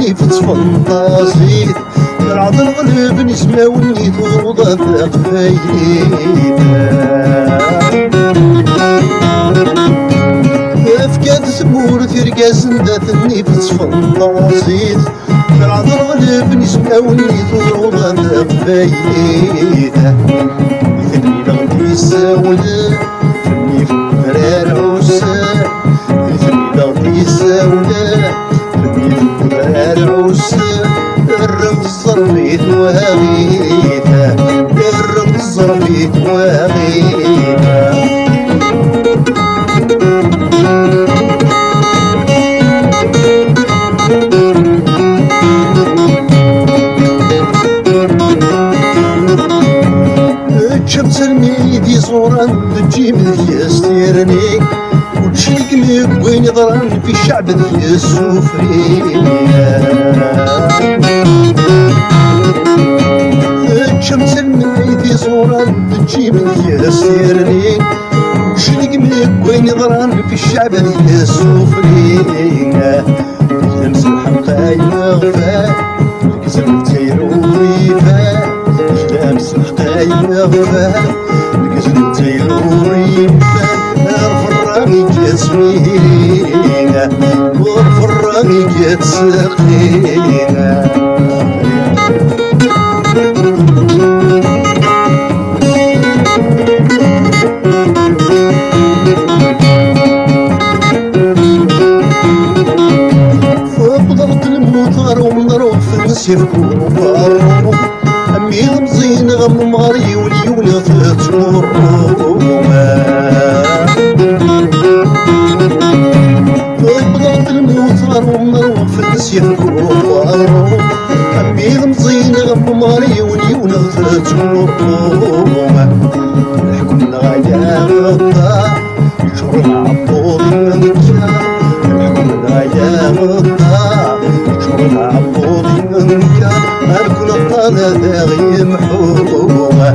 ذني في تفنطاسيت العض الغلب نسمع وني توضى ثاق فايدة أفكاد ثمور ترقاس نداتني في تفنطاسيت العض الغلب نسمع وني توضى ثاق فايدة ثني لغدي الساولة ثني في مرار عسى ثني لغدي الساولة ثني في مرار عسى الرمز الصرفيت وهغيثة الرمز الصرفيت وهغيثة الشمس الميدي صورا تجي من يستيرني وتشيك لك وين يضرن في الشعب ذي السفري الشمس الميدي صورا تجي من يستيرني وتشيك لك وين يضرن في الشعب ذي السفري لمس الحلقة يغفى الكسر تيروري فا لمس الحلقة يغفى الكسر تيروري فا الفرامي جسمينا والفرامي جسقينا فوق ضغط المطر ونروح في نسير كوبارو أمي مزين غم ماري واليولة تتمر بضغط المطر ونروح في نسير كوبارو أمي مزين غم ماري واليولة تتمر حكمنا غاية غطا شغل عبود منك حكمنا غاية غطا شغل عبود منك هلكن الطالة ذا غيم حومة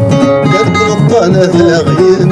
هلكن الطالة ذا غيم